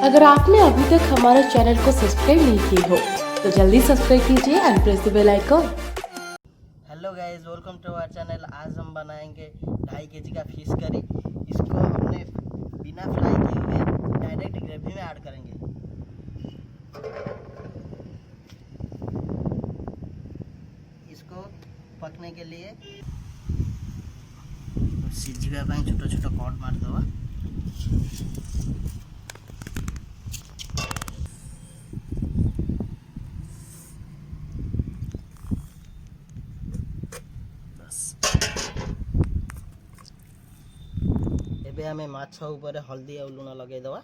अगर आपने अभी तक हमारे चैनल को सब्सक्राइब नहीं किए हो तो जल्दी सब्सक्राइब कीजिए and press the bell icon. Hello guys, welcome to our channel. आज हम बनाएंगे 2.5 kg का फिश करी। इसको हमने बिना फ्राई किए हुए डायरेक्ट ग्रेवी में ऐड करेंगे। इसको पकने के लिए सीझिबा ପାଇଁ छोट छोट कट मार दवा। एबे हमें माछ ऊपर हल्दी और लुण लगे दवा।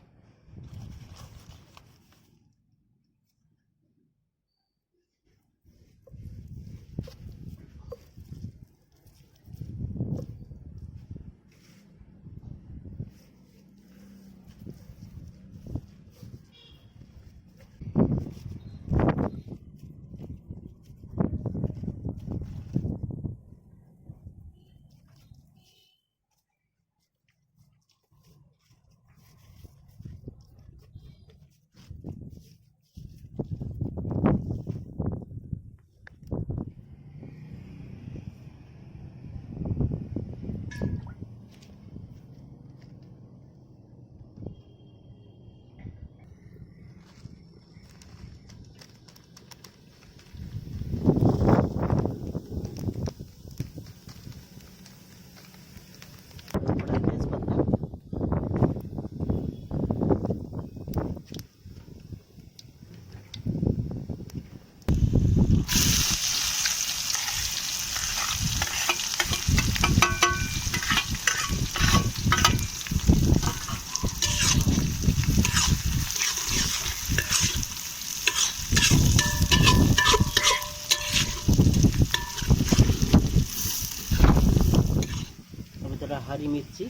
हरी मिर्ची,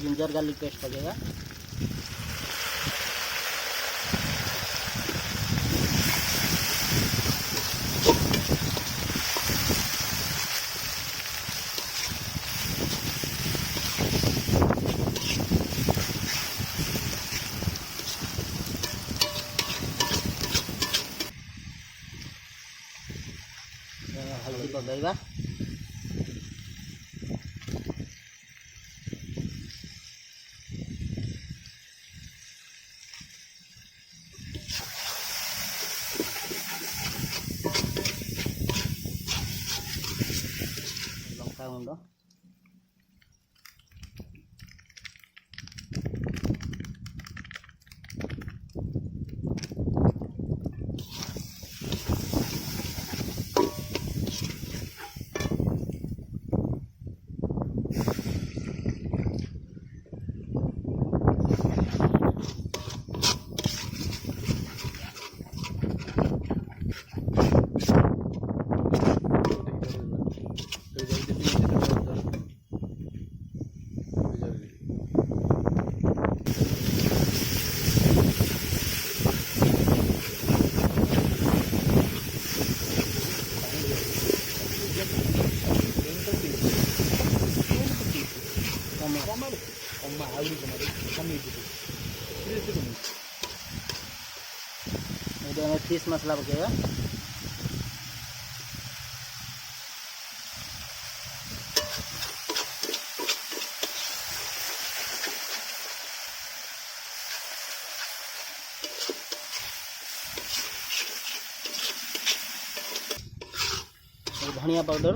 जिंजर गार्लिक पेस्ट लगेगा। हल्दी पकाइबा। लंका गुंड, फिश मसाला बकेगा। धनिया पाउडर,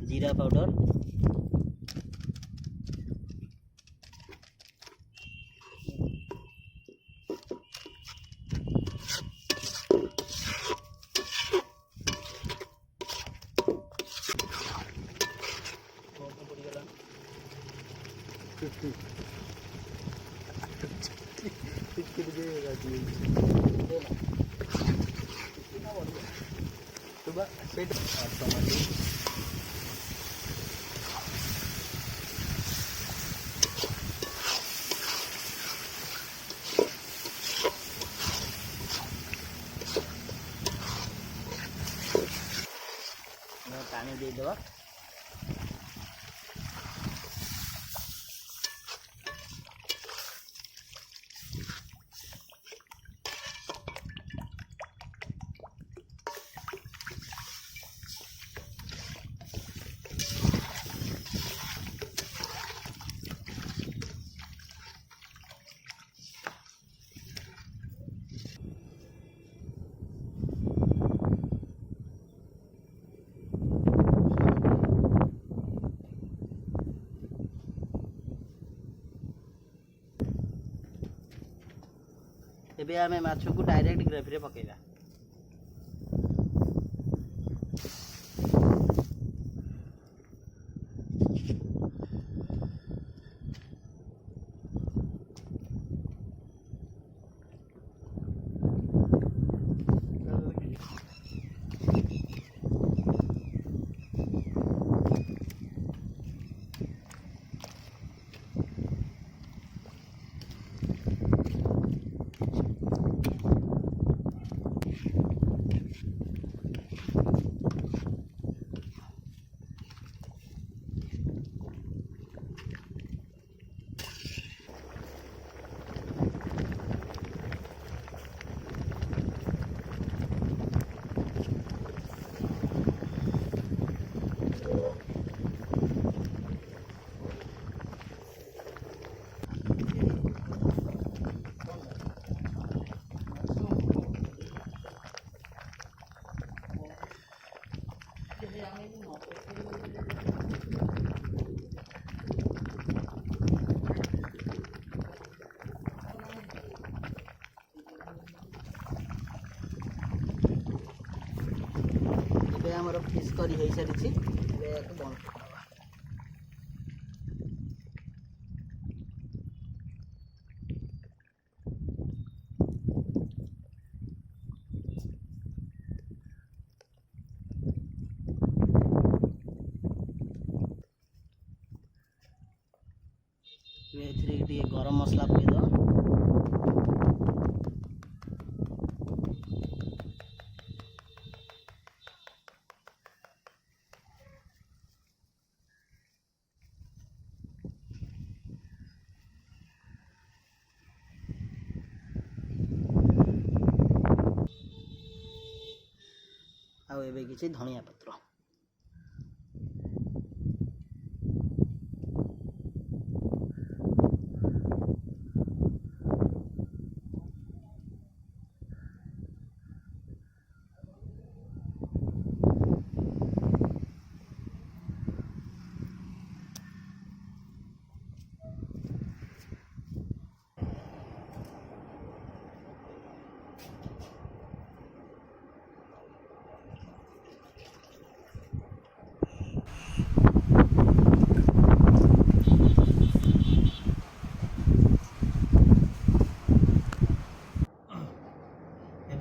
जीरा पाउडर, पानी देदेव ଏବେ ଆମେ ମାଛକୁ ଡାଇରେକ୍ଟ ଗ୍ରେଭିରେ ପକେଇବା। ଆମର ଫିସ୍ କରି ହେଇସାରିଛି। ଏବେ ଏହାକୁ ବନ୍ଦ କରିଦେବା। ଏଥିରେ ଟିକେ ଗରମ ମସଲା ପକେଇଦେବା। ଆଉ ଏବେ କିଛି ଧନିଆ ପତ୍ର।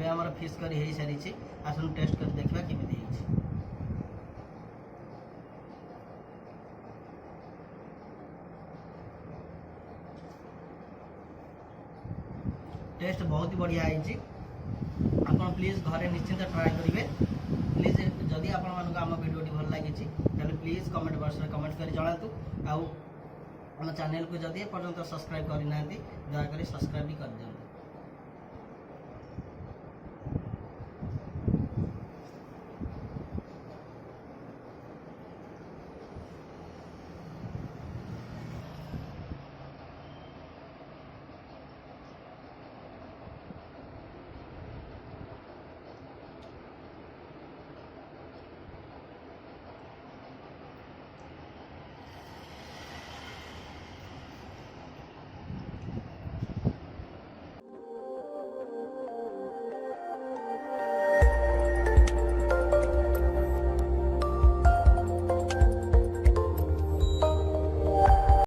ଆମର ଫିସ୍ କରି ହେଇସାରିଛି। ଆସନ୍ତୁ ଟେଷ୍ଟ କରି ଦେଖିବା କେମିତି ହେଇଛି। टेस्ट बहुत ही बढ़िया है। आप प्लीज घरे निश्चिंत ट्राए करेंगे। प्लीज जदि आपण आम भिडियोटी भल लगी प्लीज कमेंट बॉक्स में कमेंट कर जनातु। आम चैनल को जदि पर्यंत सब्सक्राइब करना दयाकोरी सब्सक्राइब भी कर दिखाँ।